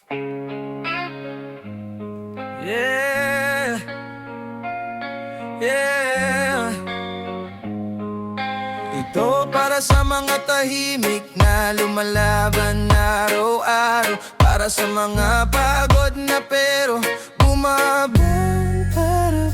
Yeah, yeah. Ito para sa mga tahimik na lumalaban araw-araw, para sa mga pagod na pero bumabang para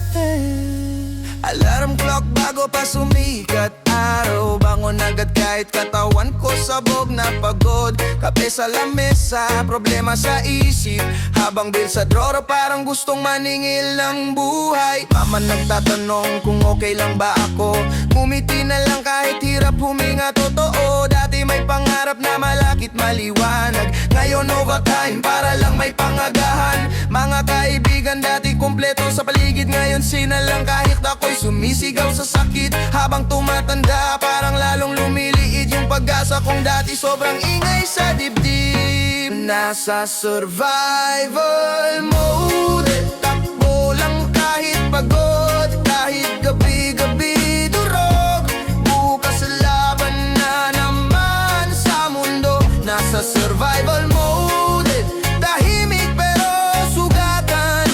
alarm clock bago pa sumikat araw, bangon agad kahit katawan ko sabog na pagod. Kape sa lamesa, problema sa isip, habang bill sa drawer parang gustong maningil ng buhay. Mama nagtatanong kung okay lang ba ako, ngumiti na lang kahit hirap huminga. Totoo, dati may pangarap na malakit maliwanag, ngayon overtime para lang may pangagahan. Mga kaibigan dati kumpleto sa paligid, ngayon sinalang kahit ako'y sumisigaw sa sakit. Habang tumatanda parang lalong lumiliit yung pag-asa kong dati, sobrang ingay sa dibdib. Nasa survival mode, takbo lang kahit pagod, kahit gabi-gabi durog. Bukas laban na naman sa mundo. Nasa survival mode, tahimik pero sugatan,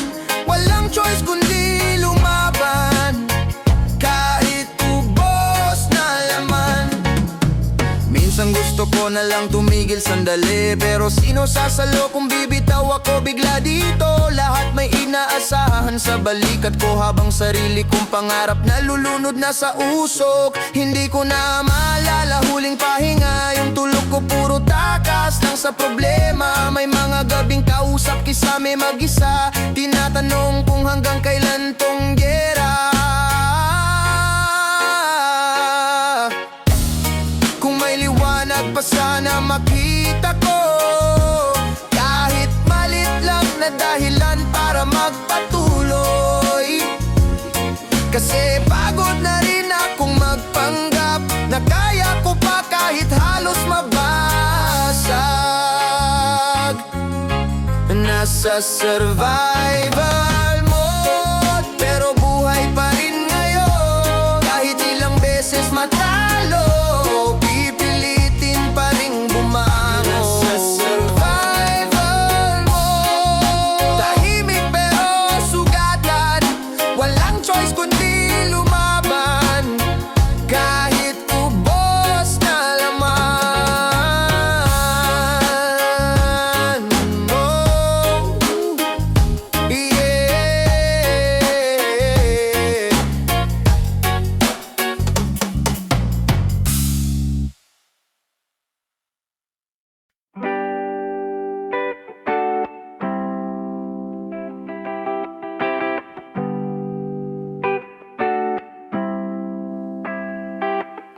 walang choice kundi lumaban, kahit ubos na laman. Minsan gusto ko na lang tumigil sandali, pero sino sasalo kung bibitaw ako bigla dito? Lahat may inaasahan sa balikat ko, habang sarili kong pangarap nalulunod na sa usok. Hindi ko na maalala huling pahinga, yung tulog ko puro takas lang sa problema. May mga gabing kausap kisame mag-isa, tinatanong kung hanggang kailan tong gera. Kung may liwanag pa sana makita ko, kahit malit lang na dahilan para magpatuloy. Kasi pagod na rin akong magpanggap na kaya ko pa kahit halos mabasag. Nasa survival mode, pero buhay pa rin ngayon. Kahit ilang beses matalo, pipilitin pa rin bumangon. Nasa survival mode, tahimik pero sugatan, walang choice kundi lumaban, kahit ubos na laman. Oh, yeah.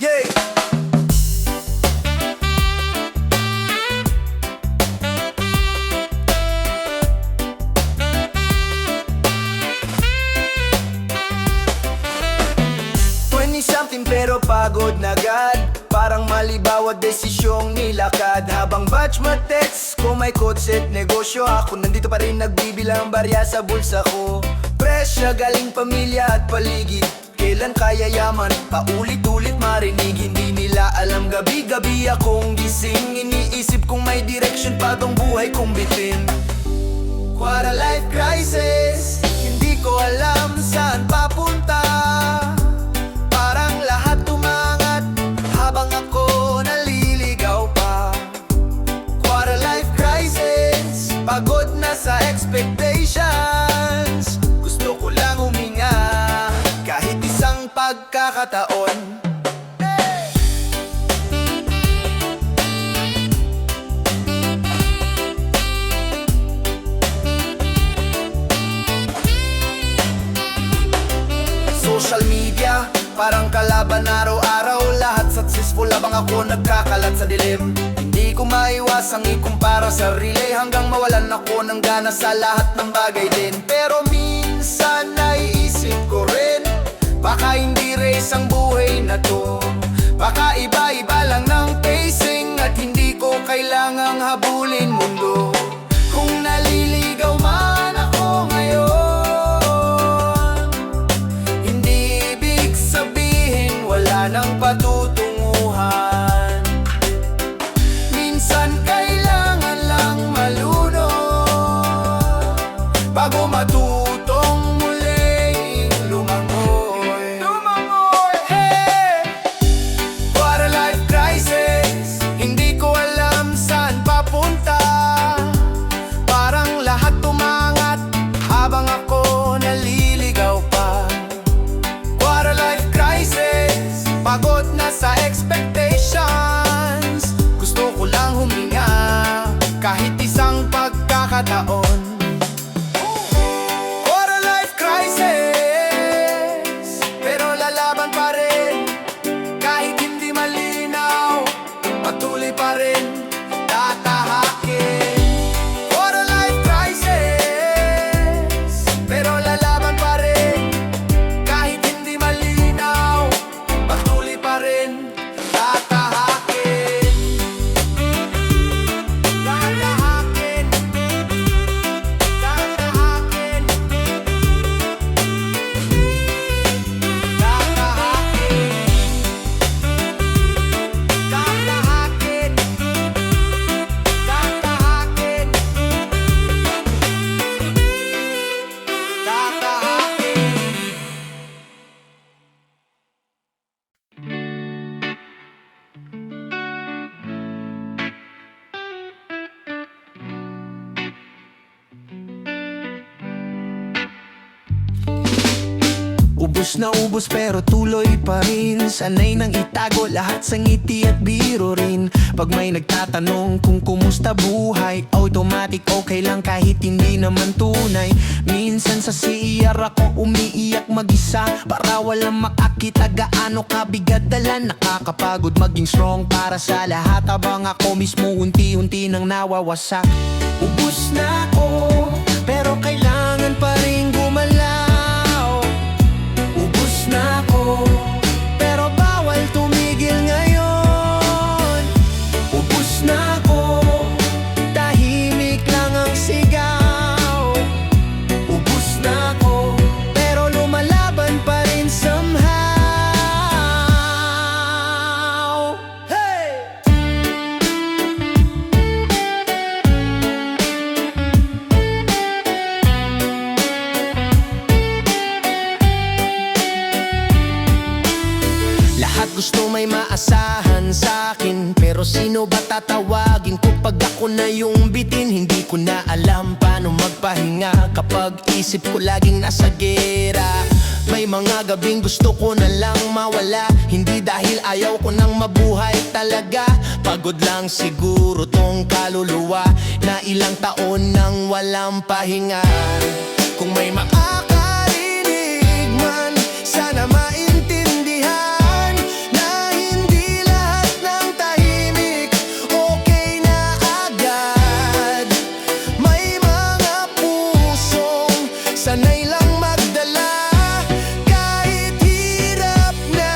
Yeah. Something pero pagod na agad, parang mali bawat desisyong nilakad. Habang batch matets ko may kotse at negosyo, ako nandito pa rin nagbibilang barya sa bulsa ko. Presya galing pamilya at paligid, kailan kaya yaman, paulit-ulit marinig. Hindi nila alam gabi-gabi akong gising, iniisip kung may direction pa tong buhay kong bitin. Quarter life crisis, hindi ko alam saan papunta. Parang lahat tumangat habang ako naliligaw pa. Quarter life crisis, pagod na sa expectations. Gusto ko lang huminga kahit isang pagkakataon. Social media, parang kalaban araw-araw. Lahat successful habang ako nagkakalat sa dilim. Hindi ko maiwasang ikumpara sarili, hanggang mawalan ako ng gana sa lahat ng bagay din. Pero minsan naiisip ko rin, baka hindi race ang buhay na to. Baka iba-iba lang ng pacing, at hindi ko kailangang habulin mundo. Kung naliligaw man ako ngayon, hindi ibig sabihin wala nang patutunguhan. Minsan kailangan lang malunod bago matutong muling lumangoy. Hey! Quarter life crisis, hindi ko alam saan papunta. Parang lahat tumangat habang ako naliligaw pa. Quarter life crisis, pagod na sa expectations. Gusto ko lang huminga kahit isang pagkakataon. Quarter life crisis, pero lalaban pa rin. Kahit hindi malinaw, patuloy pa rin tatahakin. Quarter life crisis, pero lalaban pa rin. Kahit hindi malinaw, patuloy pa rin tatahakin. Tatahakin. Tatahakin. Tatahakin. Tatahakin. Tatahakin. Ubus na ubus pero tuloy pa rin. Sanay nang itago lahat sa ngiti at biro rin. Pag may nagtatanong kung kumusta buhay, automatic okay lang kahit hindi naman tunay. Minsan sa CR ako umiiyak mag-isa para walang makakita gaano kabigat dala. Nakakapagod maging strong para sa lahat habang ako mismo unti-unti nang nawawasak. Ubus na ako pero kailangan pa rin gumalaw. Ubus na ako, pero bawal tumigil ngayon. Ubus na ako, tahimik lang ang sigaw. Ubus na ako, pero lumalaban pa rin somehow. Hey! Lahat gusto may maasahan sa'kin, pero sino ba tatawagin ko pag ako na yung bitin? Hindi ko na alam paano magpahinga kapag isip ko laging nasa gera. May mga gabing gusto ko na lang mawala, hindi dahil ayaw ko nang mabuhay talaga. Pagod lang siguro tong kaluluwa na ilang taon nang walang pahinga. Kung may makakarinig man, sana maintindihan na hindi lahat ng tahimik okay na agad. May mga pusong sanay lang magdala kahit hirap na,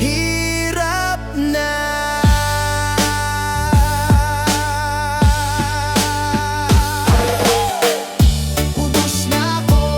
hirap na. Ubus na ako,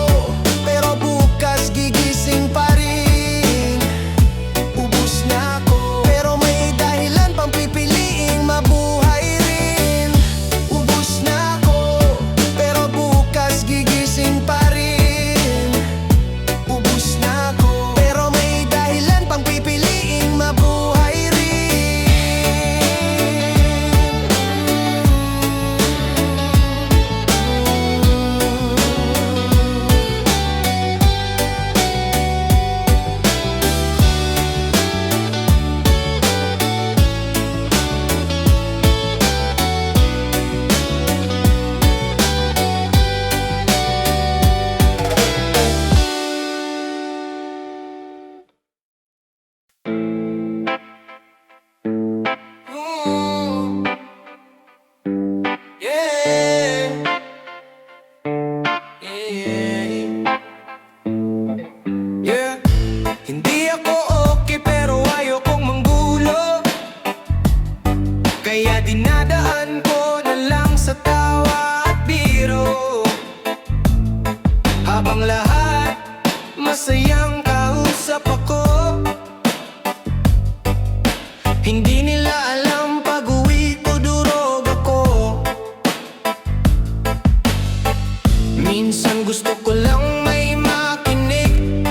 minsan gusto ko lang may makinig.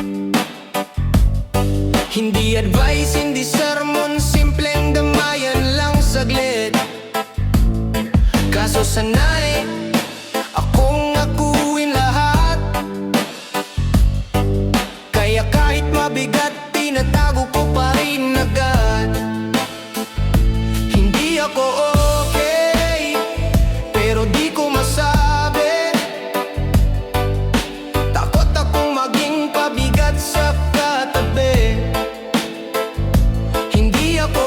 Hindi advice, hindi sermon, simpleng damayan lang saglit. Kaso sanay akong akuin lahat, kaya kahit mabigat, tinatago ko pa rin agad. Hindi ako okay, pero di ko masabi. Takot akong maging pabigat sa katabi. Hindi ako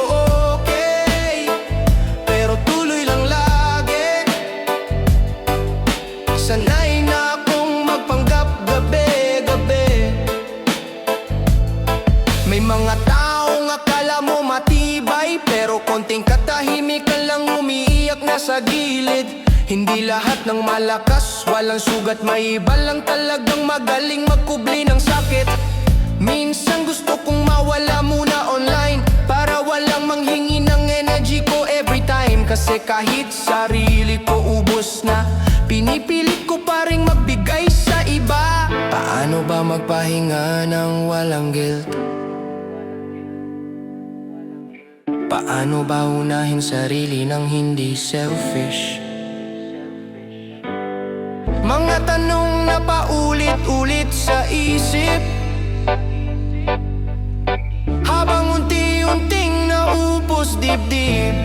okay, pero tuloy lang lagi. Sanay na akong magpanggap gabi-gabi. May mga taong akala mo matibay, pero konting katahimikan lang umiiyak na sa gilid. Hindi lahat ng malakas, walang sugat, may iba lang talagang magaling magkubli ng sakit. Minsan gusto kong mawala muna online, para walang manghingi ng energy ko every time. Kasi kahit sarili ko ubos na, pinipilit ko pa rin magbigay sa iba. Paano ba magpahinga ng walang guilt? Paano ba unahin sarili ng hindi selfish? Mga tanong na paulit-ulit sa isip, habang unti-unting naubos dibdib.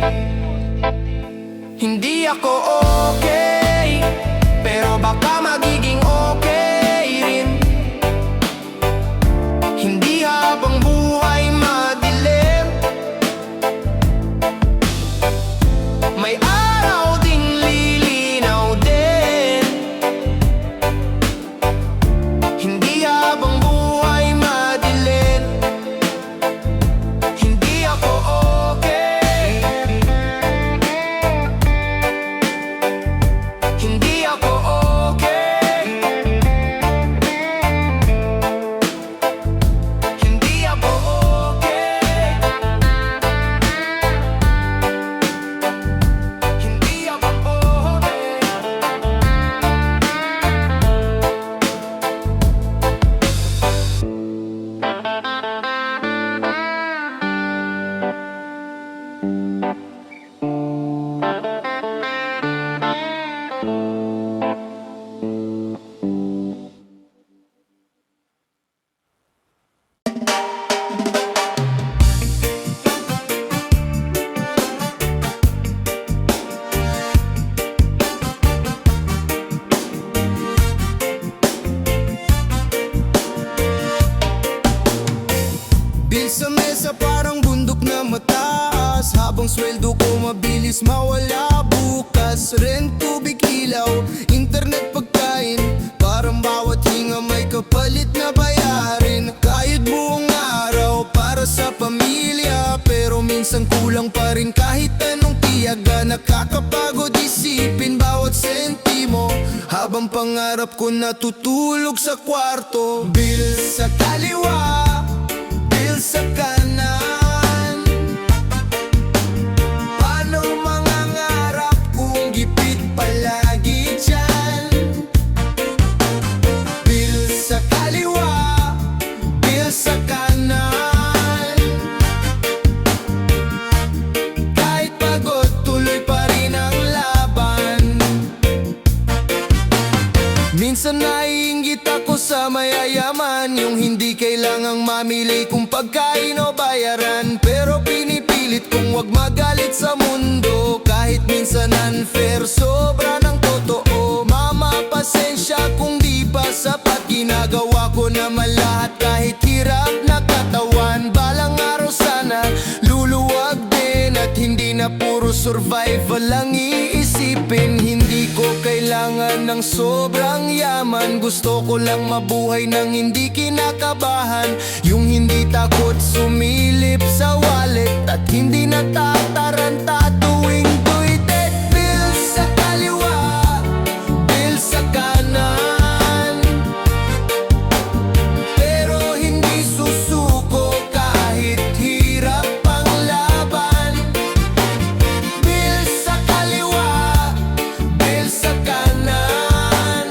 Hindi ako okay, pero baka magiging okay rin. Hindi habang buhay madilim, may araw ding lilinaw din. Hindi habang buhay madilim, hindi ako okay. Hindi ako okay. Hindi ako okay. Hindi ako okay. Bil sa mesa parang bundok na mataas, habang sweldo ko mabilis mawala bukas. Rent, tubig, ilaw, internet, pagkain, parang bawat hinga may kapalit na bayarin. Kayod buong araw para sa pamilya, pero minsan kulang pa rin kahit anong tiyaga. Nakakapagod isipin bawat sentimo, habang pangarap ko natutulog sa kwarto. Bill sa kaliwa, bill sa kanan, paano mangangarap kung gipit palagi dyan? Bill sa kaliwa, bill sa kanan, kahit pagod tuloy pa rin ang laban. Minsan naiinggit ako sa mayayaman, yung hindi kailangang mamili kung pagkain o bayaran. Pero pinipilit kong wag magalit sa mundo, kahit minsan unfair, sobra ng totoo. Mama, pasensya kung di pa sapat, ginagawa ko naman lahat kahit hirap na katawan. Balang araw sana luluwag din, at hindi na puro survival lang iisipin. Hindi ko kailangan ng sobrang yaman, gusto ko lang mabuhay ng hindi kinakabahan. Yung hindi takot sumilip sa wallet, at hindi natataranta tuwing tuitet. Bill sa kaliwa, bill sa kanan, pero hindi susuko kahit hirap ang laban. Bill sa kaliwa, bill sa kanan,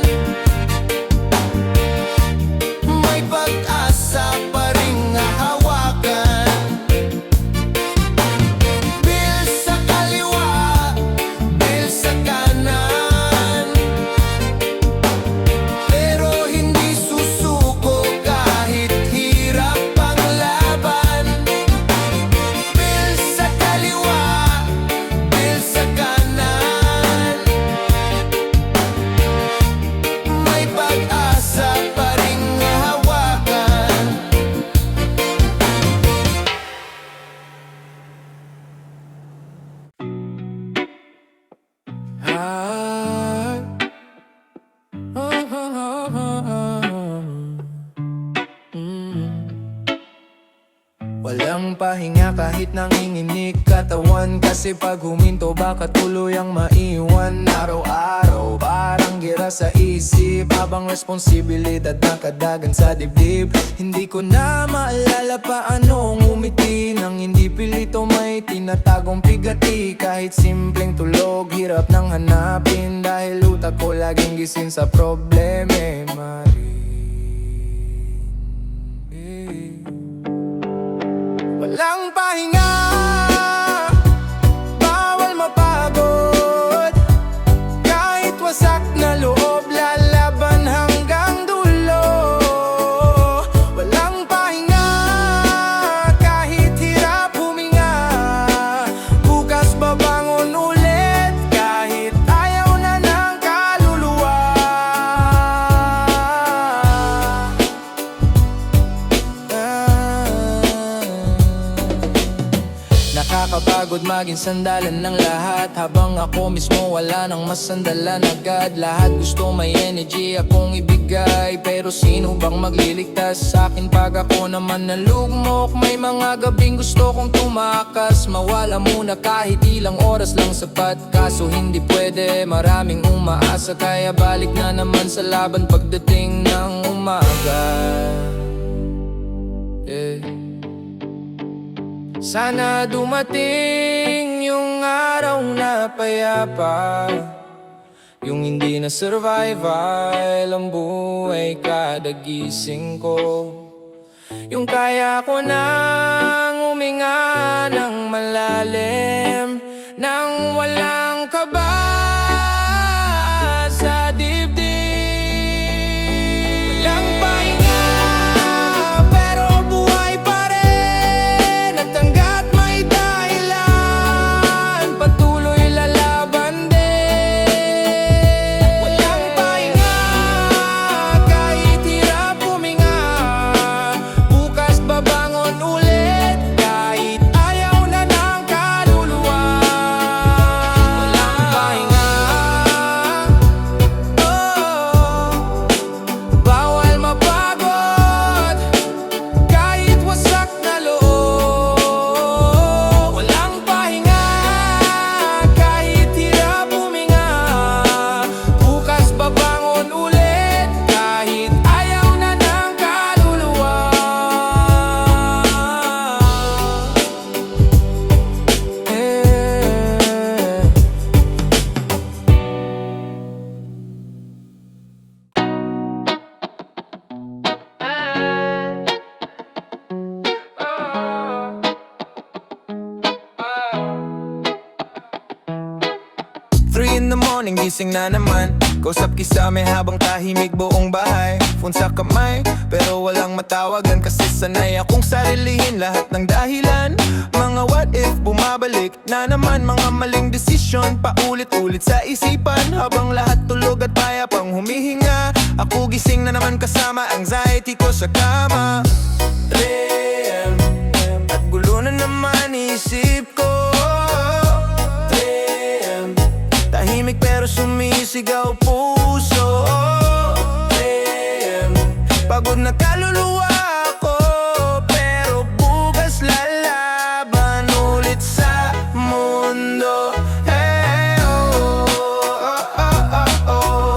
kahit nanginginig katawan. Kasi pag huminto baka tuluyang maiwan. Araw-araw parang gira sa isip, habang responsibilidad nakadagan sa dibdib. Hindi ko na maalala paano ngumiti nang hindi pilito may tinatagong bigati. Kahit simpleng tulog hirap nang hanapin, dahil utak ko laging gising sa problema rin. Walang pahinga, bawal mapagod. Kahit wasak na loob, lalaban hanggang dulo. Walang pahinga, kahit hirap huminga. Bukas babangon ulit, kahit ayaw na ng kaluluwa. Nakakapagod maging sandalan ng lahat, habang ako mismo wala nang masandalan agad. Lahat gusto may energy akong ibigay, pero sino bang magliligtas sa akin pag ako naman nalugmok? May mga gabing gusto kong tumakas, mawala muna kahit ilang oras lang sapat. Kaso hindi pwede, maraming umaasa, kaya balik na naman sa laban pagdating ng umaga. Sana dumating yung araw na payapa, yung hindi na survival ang buhay kada gising ko. Yung kaya ko nang huminga ng malalim, nang walang kaba sa dibdib. Walang pahinga, pero buhay pa rin. At hanggat may dahilan, patuloy lalaban din. Walang pahinga, kahit hirap huminga. Bukas babangon ulit, kahit ayaw na ng kaluluwa. Walang pahinga, bawal mapagod, kahit wasak na loob. Walang pahinga, kahit hirap huminga. Bukas babangon ulit, kahit ayaw na ng kaluluwa. Three in the morning, gising na naman. Kausap kisame habang tahimik buong bahay. Phone sa kamay, pero walang matawagan. Kasi sanay akong sarilihin lahat ng dahilan. Mga what if bumabalik na naman. Mga maling desisyon, paulit-ulit sa isipan. Habang lahat tulog at payapang humihinga, ako gising na naman kasama anxiety ko sa kama. 3 AM, at gulo na naman isip ko. 3 AM, tahimik pero sumisigaw puso. 3 AM, pagod na kaluluwa ko, pero bukas lalaban ulit sa mundo. Hey, oh, oh, oh, oh,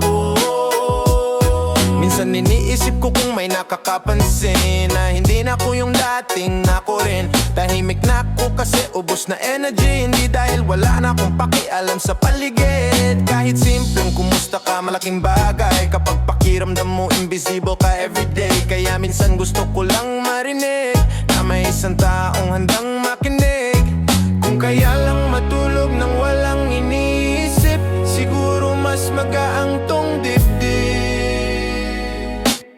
oh, minsan iniisip ko kung may nakakapansin na hindi na ako yung dating ako rin. Tahimik na ako kasi ubos na energy, hindi dahil wala na akong pakialam sa paligid. Kahit simpleng kumusta ka, malaking bagay kapag pakiramdam mo invisible ka everyday. Kaya minsan gusto ko lang marinig na may isang taong handang makinig. Kung kaya lang matulog nang walang iniisip, siguro mas magaang tong dibdib.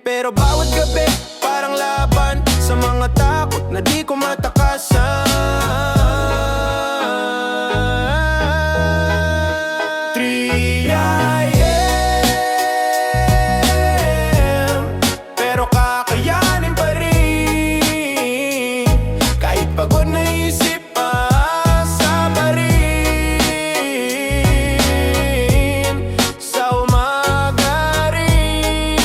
Pero bawat gabi parang laban sa mga takot na di ko matakasan. 3 AM, pero kakayanin pa rin. Kahit pagod na isip asama rin. Sa umaga rin,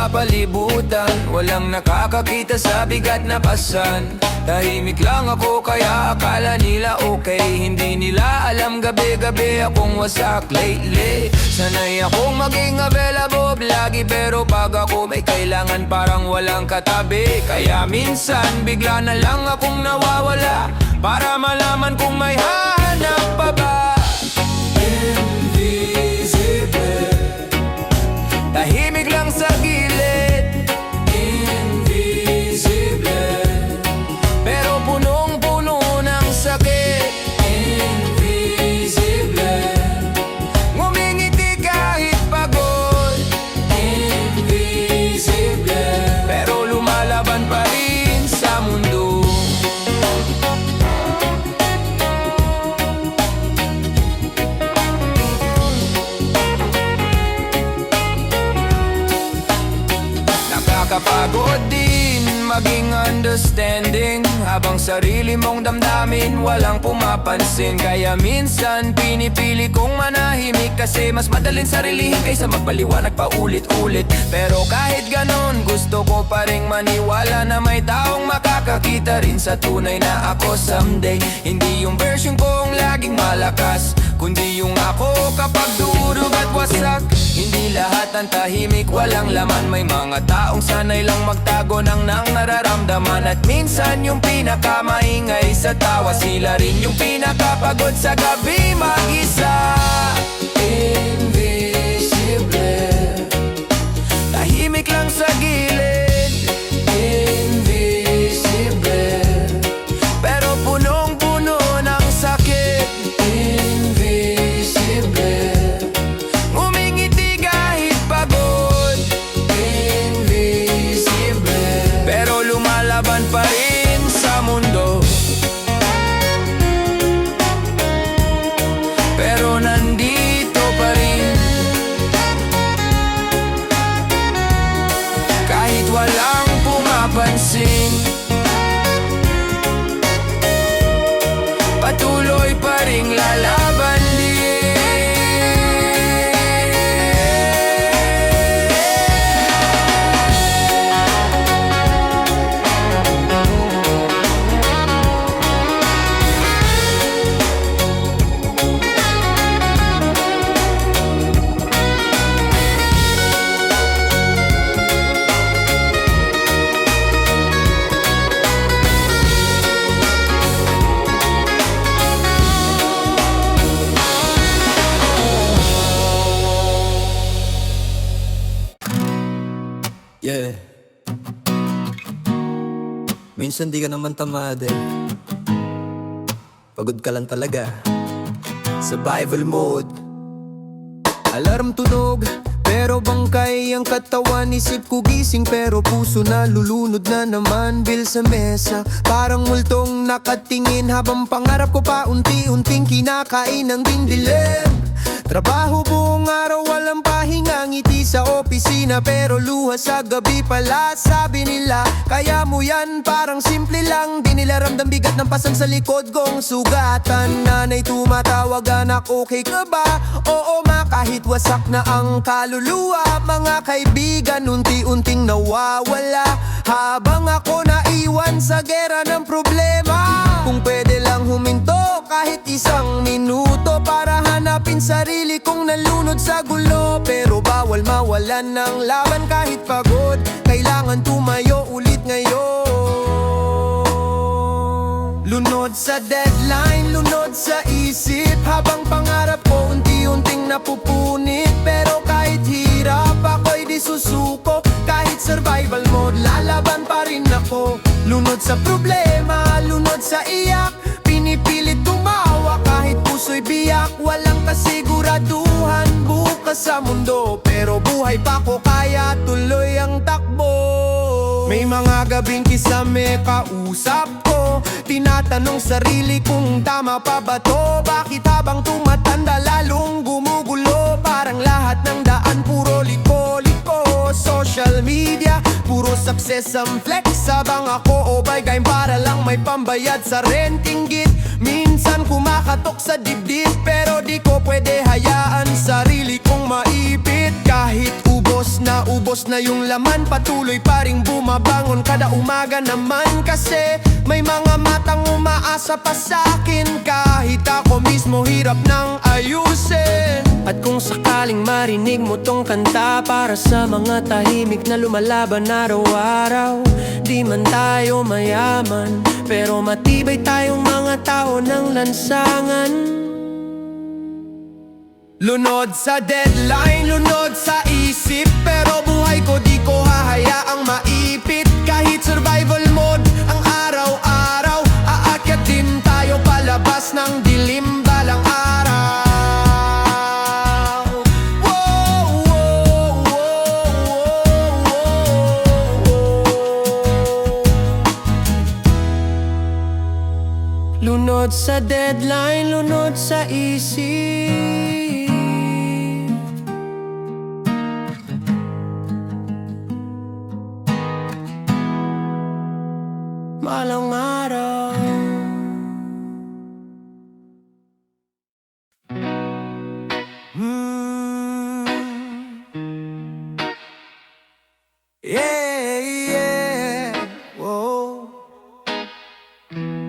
kapalibutan. Walang nakakakita sa bigat na pasan. Tahimik lang ako kaya akala nila okay. Hindi nila alam gabi-gabi akong wasak lately. Sanay akong maging available lagi, pero pag ako may kailangan parang walang katabi. Kaya minsan bigla na lang akong nawawala, para malaman kung may hahanap pa ba. Invisible, tahimik lang sa gilid. Invisible, pero punong-puno ng sakit. Invisible, ngumingiti kahit pagod. Invisible, pero lumalaban pa rin sa mundo. Nakakapagod din maging understanding, habang sarili mong damdamin walang pumapansin. Kaya minsan pinipili kong manahimik, kasi mas madaling sarilihin kaysa magpaliwanag pa ulit-ulit. Pero kahit ganon, gusto ko pa ring maniwala na may taong makakakita rin sa tunay na ako someday. Hindi yung version kong laging malakas, kundi yung ako kapag durog at wasak. Hindi lahat ng tahimik walang laman. May mga taong sanay lang magtago ng nararamdaman. At minsan yung pinakamaingay sa tawa, sila rin yung pinakapagod sa gabi mag-isa. Invisible, tahimik lang sa gilid. Invisible, pero punong-puno ng sakit. Invisible, ngumingiti kahit pagod. Invisible, pero lumalaban pa rin sa mundo. Pero nandito pa rin, kahit walang pumapansin. Patuloy pa ring lalaban din. Yeah. Minsan di ka naman tamad eh. Pagod ka lang talaga. Survival mode. Alarm tunog, pero bangkay ang katawan. Isip ko gising, pero puso na lulunod na naman. Bill sa mesa, parang multong nakatingin, habang pangarap ko pa unti-unting kinakain ng dindilim. Trabaho buong araw, walang pahinga, ngiti sa opisina, pero luha sa gabi pala. Sabi nila, kaya mo yan, parang simple lang. Di nila ramdam bigat ng pasan sa likod kong sugatan. Nanay tumatawag, anak okay ka ba? Oo ma, kahit wasak na ang kaluluwa. Mga kaibigan unti-unting nawawala, habang ako naiwan sa gera ng problema. Kung pwede lang huminto kahit isang minuto, para hanapin sarili kong nalunod sa gulo. Pero bawal mawalan ng laban kahit pagod, kailangan tumayo ulit ngayon. Lunod sa deadline, lunod sa isip, habang pangarap ko unti-unting napupunit. Pero kahit hirap ako'y di susuko, kahit survival mode lalaban pa rin ako. Lunod sa problema, lunod sa iyak, pinipilit tumawa kahit puso'y biyak. Walang kasiguraduhan bukas sa mundo, pero buhay pa ko kaya tuloy ang takbo. May mga gabing kisame kausap ko, tinatanong sarili kung tama pa ba to. Bakit habang tumatanda lalong gumugulo, parang lahat ng daan puro liko-liko. Social media, puro success ang flex, habang ako game para lang may pambayad sa rent inggit. Minsan kumakatok sa dibdib, pero di ko pwede hayaan sarili kong maipit. Kahit ubos Tapos naubos na yung laman, patuloy pa ring bumabangon kada umaga naman. Kasi may mga matang umaasa pa sa'kin, kahit ako mismo hirap nang ayusin. At kung sakaling marinig mo tong kanta, para sa mga tahimik na lumalaban araw-araw. Di man tayo mayaman, pero matibay tayong mga tao ng lansangan. Lunod sa deadline, lunod sa isip, pero buhay ko di ko hahayaang maipit. Kahit survival mode ang araw-araw, aakyat din tayo palabas ng dilim balang araw. Wow, wow, wow, wow. Lunod sa deadline, lunod sa isip. Malang araw. Yeah, yeah, whoa.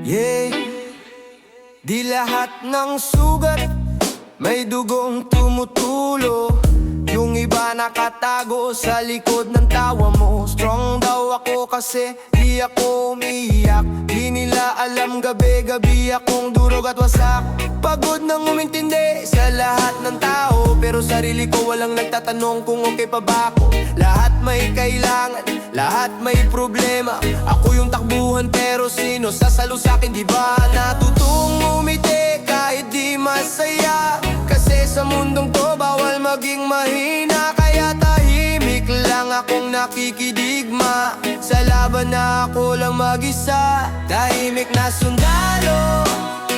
Yeah. Di lahat ng sugat may dugong tumutulo. Yung iba nakatago sa likod ng tawa mo. Strong daw ako kasi di ako umiiyak. Di nila alam gabi-gabi akong durog at wasak. Pagod nang umintindi sa lahat ng tao, pero sarili ko walang nagtatanong kung okay pa ba ako. Lahat may kailangan, lahat may problema. Ako yung takbuhan pero sino sasalo sa'kin, di ba? Natutong umiti kahit di masaya, kasi sa mundong to bawal maging mahina. Kaya tahimik lang akong nakikidigma sa laban na ako lang mag-isa. Tahimik na sundalo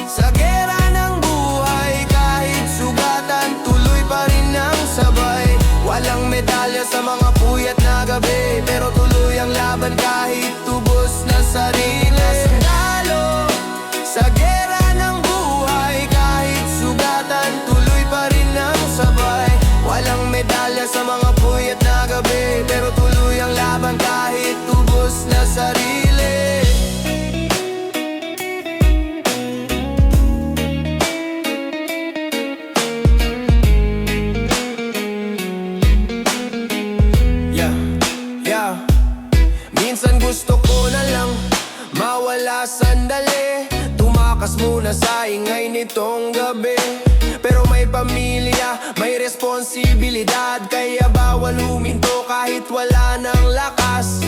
sa gera ng buhay. Kahit sugatan, tuloy pa rin ang sabay. Walang medalya sa mga puyat na gabi, pero tuloy ang laban kahit tubos na sarili. Sundalo sa gera ng buhay. Kahit sugatan, tuloy pa rin ang sabay. Walang medalya sa mga puyat na gabi, pero tuloy ang laban kahit tubos na sarili. Minsan gusto ko na lang mawala sandali, tumakas muna sa ingay nitong gabi. Pero may pamilya, may responsibilidad, kaya bawal huminto kahit wala ng lakas.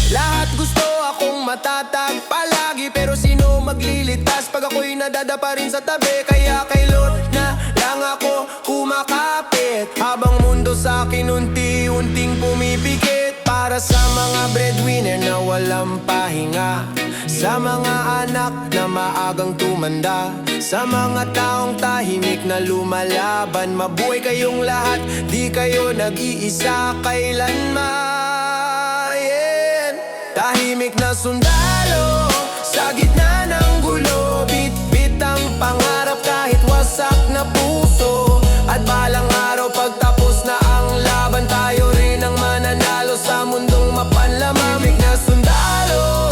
Lahat gusto akong matatag palagi, pero sino maglilitas pag ako'y nadadapa rin sa tabi? Kaya kay Lord na lang ako kumakapit, habang mundo sa'kin unti-unting pumipikit. Para sa mga breadwinner na walang pahinga, sa mga anak na maagang tumanda, sa mga taong tahimik na lumalaban. Mabuhay kayong lahat, di kayo nag-iisa kailanman. Yeah. Tahimik na sundalo sa gitna ng gulo, bit-bit ang pangarap kahit wasak na puso. At balang araw pagtapos na ang laban, tayo rin ang mananalo sa mundong mapanlamamig na sundalo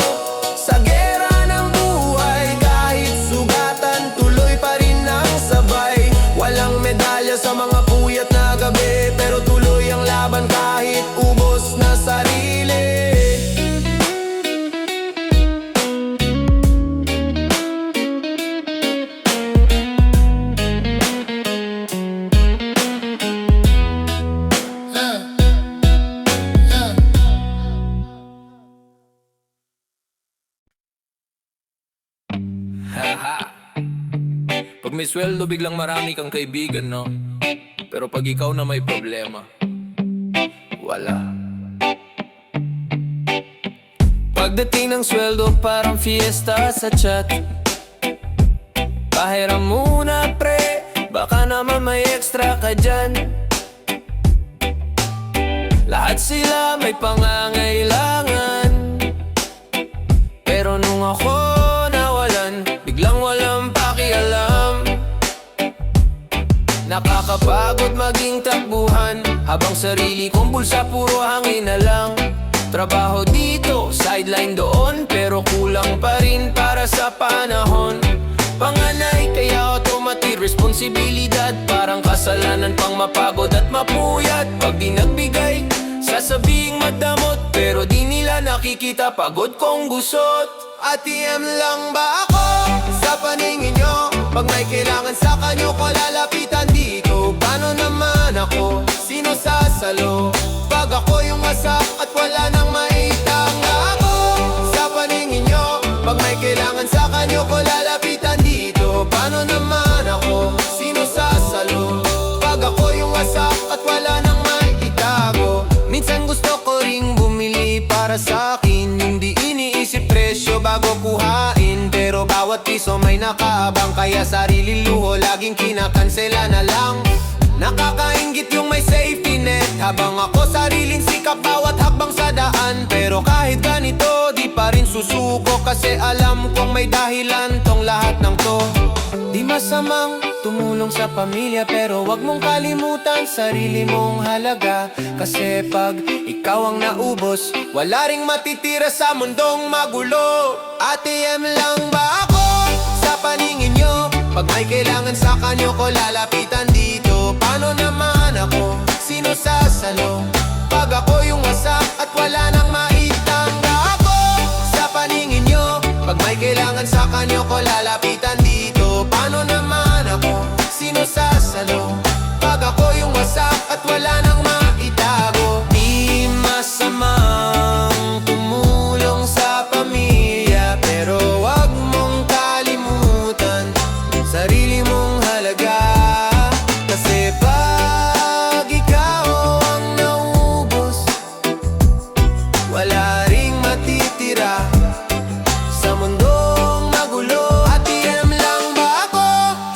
sa gera ng buhay. Kahit sugatan, tuloy pa rin ang sabay. Walang medalya sa mga puyat na gabi, pero tuloy ang laban kahit ubos na sarili. Pag may sweldo, biglang marami kang kaibigan, no? Pero pag ikaw na may problema, wala. Pagdating ng sweldo, parang fiesta sa chat. Pahiram muna pre, baka naman may extra ka dyan. Lahat sila may pangangailangan, pero nung ako nawalan, biglang walang pakialam. Nakakapagod maging takbuhan, Habang sarili kong bulsa puro hangin na lang. Trabaho dito, sideline doon, pero kulang pa rin para sa panahon. Panganay kaya automatic responsibilidad, parang kasalanan pang mapagod at mapuyat. Pag di nagbigay, sasabing madamot, pero di nila nakikita pagod kong gusot. ATM lang ba ako sa paningin nyo? Pag may kailangan sa kanyo ko lalapitan dito. Paano naman ako? Sino sasalo? Pag ako yung asak at wala nang maitanga ako sa paningin nyo. Pag may kailangan sa kanyo ko lalapitan dito. Paano naman ako? Sino sasalo? Pag ako yung asak at wala nang maitago. Minsan gusto ko ring bumili para sa akin, yung di iniisip presyo bago kuhain. Pero bawat piso may nakaabang, kaya sarili luho laging kinakansela na lang. Nakakaingit yung may safety net, habang ako sariling sikap bawat hakbang sa daan. Pero kahit ganito di pa rin susuko, kasi alam kong may dahilan tong lahat ng to. Di masamang tumulong sa pamilya, pero wag mong kalimutan sarili mong halaga. Kasi pag ikaw ang naubos, wala ring matitira sa mundong magulo. ATM lang ba ako sa paningin nyo? Pag may kailangan sa kanyo ko lalapitan dito. Paano naman ako? Sino sasalo? Pag ako yung wasak at wala nang maitangga ako sa paningin nyo. Pag may kailangan sa kanyo ko lalapitan dito. Paano naman ako? Sino sasalo? Pag ako yung wasak at wala nang maitago. di masamang tumulong sa pamilya, pero wag mong kalimutan sarili mong halaga. Kasi pag ikaw ang naubos, wala ring matitira sa mundong magulo. ATM lang ba ako?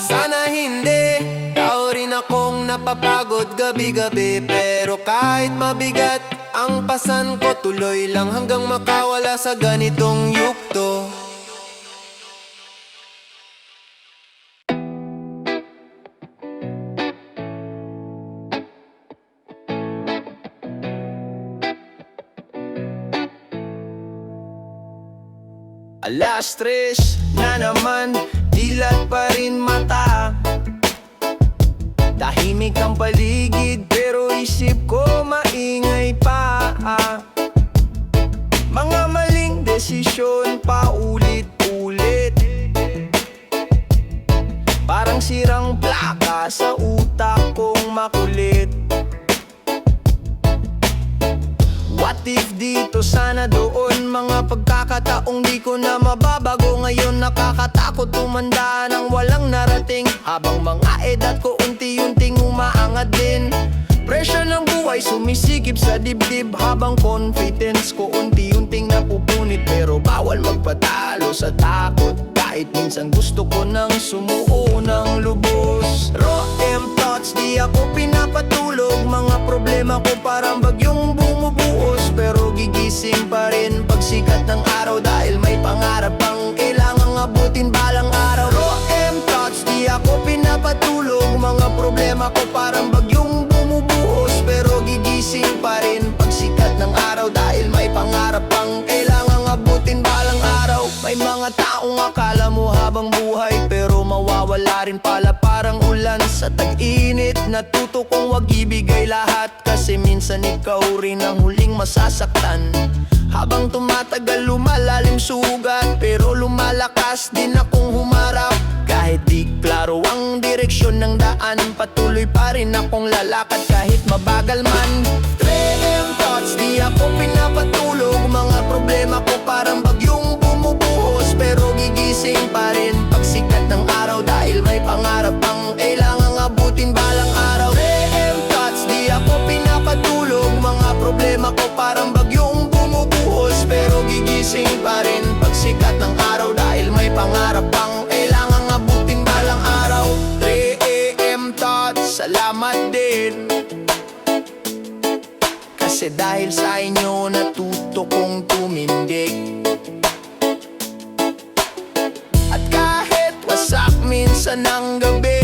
Sana hindi. Tao rin akong napapagod gabi-gabi, pero kahit mabigat ang pasan ko, tuloy lang hanggang makawala sa ganitong yugto. Alas 3 na naman, dilat pa rin mata. Tahimik ang paligid, pero isip ko maingay pa. Mga maling desisyon paulit-ulit, parang sirang plaka sa utak kong makulit. What if dito, sana doon, mga pagkakataong di ko na mababago. Ngayon nakakatakot tumanda nang walang narating, habang mga edad ko unti-unting umaangat din. Presyo ng buhay sumisikip sa dibdib, habang confidence ko unti-unting napupunit. Pero bawal magpatalo sa takot, kahit minsan gusto ko nang sumuo ng lubos. Raw thoughts, di ako pinapatulog. Mga problema ko parang bagyong bumubuhos, pero gigising pa rin pag sikat ng araw, dahil may pangarap pang kailangang abutin balang araw. Raw thoughts, di ako pinapatulog. Mga problema ko parang bagyong bumubuhos, pero gigising pa rin pag sikat ng araw, dahil may pangarap pang kailangang abutin balang araw. May mga taong akala mo habang buhay, pero mawawala rin pala parang ulan sa tag-init. Natuto kong wag ibigay lahat, kasi minsan ikaw rin ang huling masasaktan. Habang tumatagal lumalalim sugat, pero lumalakas din akong humarap. Kahit di klaro ang direksyon ng daan, patuloy pa rin akong lalakad kahit mabagal man. 3M thoughts, di ako pinapatulog. Mga problema ko parang bagyong bumubuhos, pero gigising pa rin pag sikat ng araw, dahil may pangarap pang kailangang abutin balang araw. 3M thoughts, di ako pinapatulog. Mga problema ko parang bagyong bumubuhos, pero gigising pa rin pag sikat ng araw, dahil may pangarap pang kailangang abutin balang araw. 3AM thoughts, salamat din, kasi dahil sa inyo natuto kong tumindig. At kahit wasak minsan ng gabi,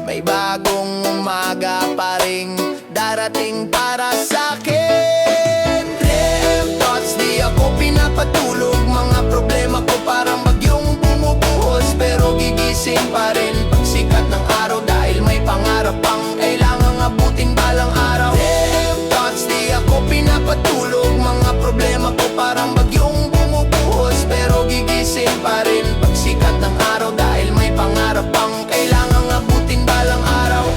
may may bagong umaga pa ring darating para sa'kin. Rem thoughts, di ako pinapatulog. Mga problema ko parang bagyong bumubuhos, pero gigising pa rin pag sikat ng araw, dahil may pangarap pang kailangang abutin balang araw. Rem thoughts, di ako pinapatulog. Mga problema ko parang bagyong bumubuhos, pero gigising pa rin pag sikat ng araw, dahil may pangarap pang kailangang abutin balang araw.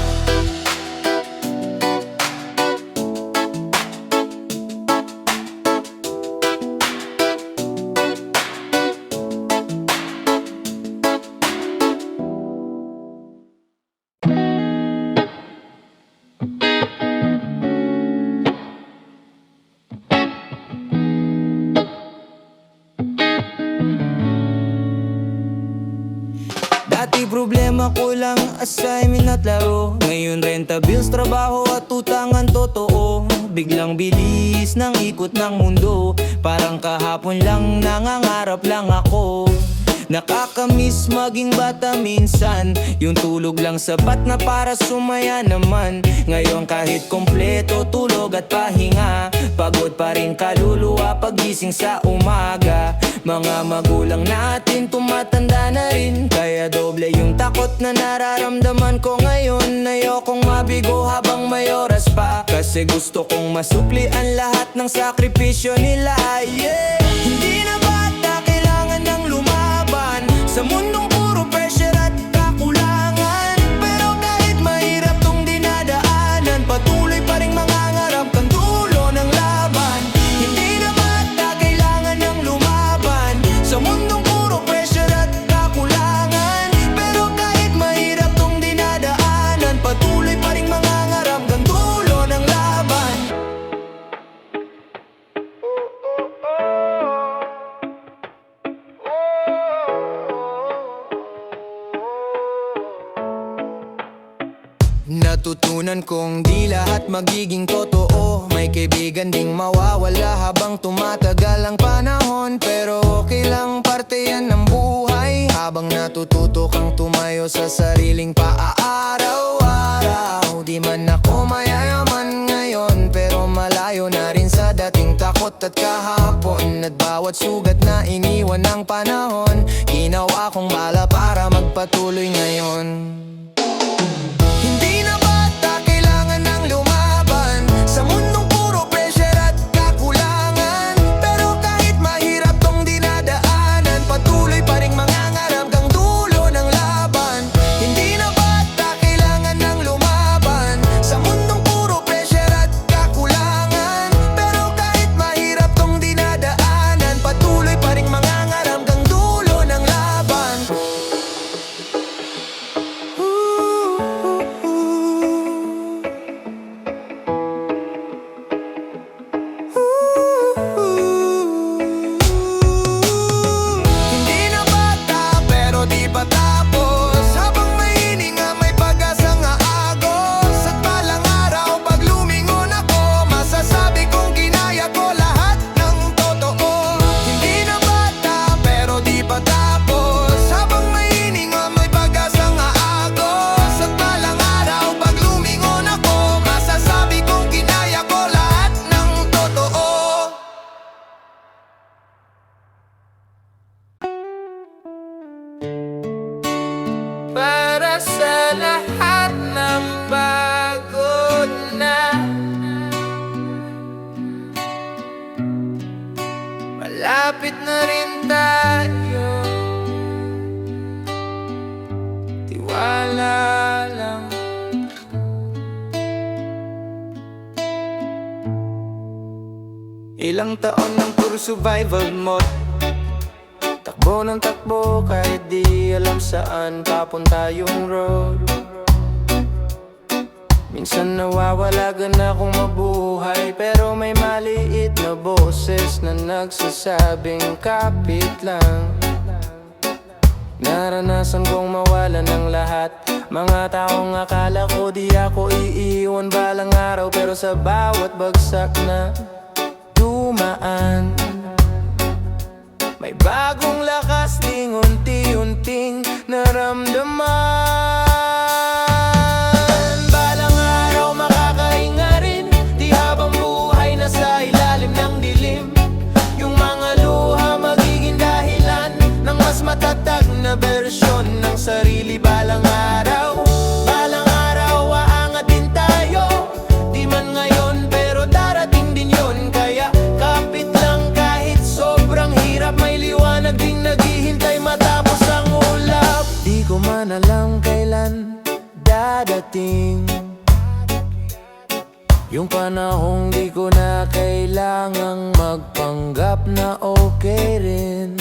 Dati problema ko lang assignment at laro. Ngayon renta, bills, trabaho at utangan totoo. Biglang bilis ng ikot ng mundo. Parang kahapon lang nangangarap lang ako. Nakakamiss maging bata minsan. Yung tulog lang sapat na para sumaya naman. Ngayon kahit kompleto tulog at pahinga, pagod pa rin kaluluwa pagising sa umaga. Mga magulang natin tumatanda na rin, kaya doble yung takot na nararamdaman ko ngayon. Ayokong mabigo habang may oras pa, kasi gusto kong masupli ang lahat ng sakripisyo nila. Yeah! Hindi na bata, kailangan ng lumaban sa mundong puro pressure at kakulangan. Pero kahit mahirap tong dinadaanan, patuloy pa rin mangangarap kang dulo ng laban. Hindi na bata, kailangan ng lumaban sa mundong puro pressure at kakulangan. Pero kahit mahirap tong dinadaanan, patuloy pa rin mangangarap kang dulo ng laban. Natutunan kong di lahat magiging totoo. May kaibigan ding mawawala habang tumatagal ang panahon. Pero okay lang, parte yan ng buhay. Habang natututo kang tumayo sa sariling paa-araw-araw. Di man ako mayayaman ngayon, pero malayo na rin sa dating takot at kahapon. At bawat sugat na iniwan ng panahon, ginawa kong bala para magpatuloy ngayon. Hindi na bata, kailangan ng lumaban sa mundong puro pressure at kakulangan. Pero kahit mahirap tong dinadaanan, patuloy pa rin mangangarap kang dulo ng laban. Hindi na bata, kailangan ng lumaban sa mundong puro pressure at kakulangan. Pero kahit mahirap tong dinadaanan, patuloy pa rin mangangarap kang dulo ng laban. Hindi na bata, pero di pa tapos. Habang may hininga, may pag-asang aagos. At balang araw, pag lumingon ako, masasabi kong kinaya ko lahat ng totoo. Hindi na bata, pero di pa tapos. Habang may hininga, may pag-asang aagos. At balang araw, pag lumingon ako, masasabi kong kinaya ko lahat ng totoo. Para sa lahat ng pagod na, malapit na rin tayo. Tiwala lang. Ilang taon ng puro survival mode, takbo ng takbo kahit di alam saan papunta yung road. Minsan nawawala na akong mabuhay, pero may maliit na boses na nagsasabing kapit lang. Naranasan kong mawala ng lahat, mga taong akala ko di ako iiwan balang araw. Pero sa bawat bagsak na dumaan, may bagong lakas ding unti-unting naramdaman. na lang kailan dadating yung panahong di ko na kailangang magpanggap na okay rin.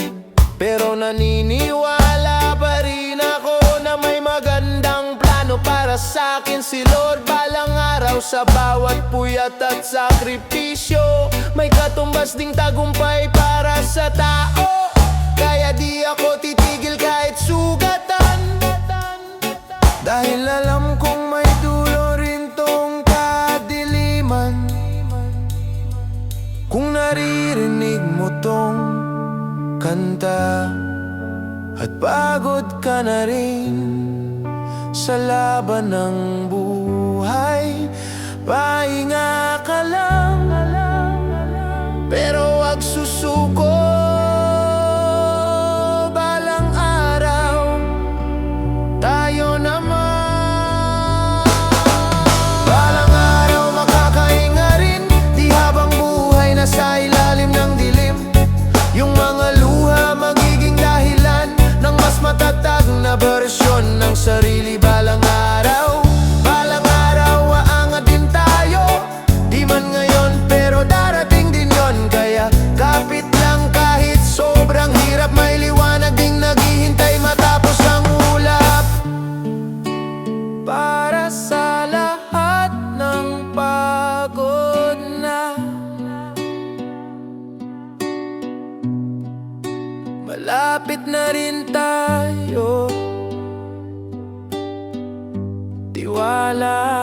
Pero naniniwala pa rin ako na may magandang plano para sa'kin si Lord balang araw. Sa bawat puyat at sakripisyo may katumbas ding tagumpay para sa tao. Kaya di ako titigil kahit sugatan, dahil alam kong may dulo rin tong kadiliman. Kung naririnig mo tong kanta at pagod ka na rin sa laban ng buhay, pahinga ka lang, pero wag susuko. Balang araw tayo naman. Balang araw makakahinga rin, di habang buhay nasa ilalim ng dilim. Yung mga luha magiging dahilan ng mas matatag na bersyon ng sarili. Balang araw, aangat din tayo. Di man ngayon pero darating din yon. Kaya kapit lang kahit sobrang hirap, may liwanag ding naghihintay matapos ang ulap. Para sa lahat ng pagod na, malapit na rin tayo. Tiwala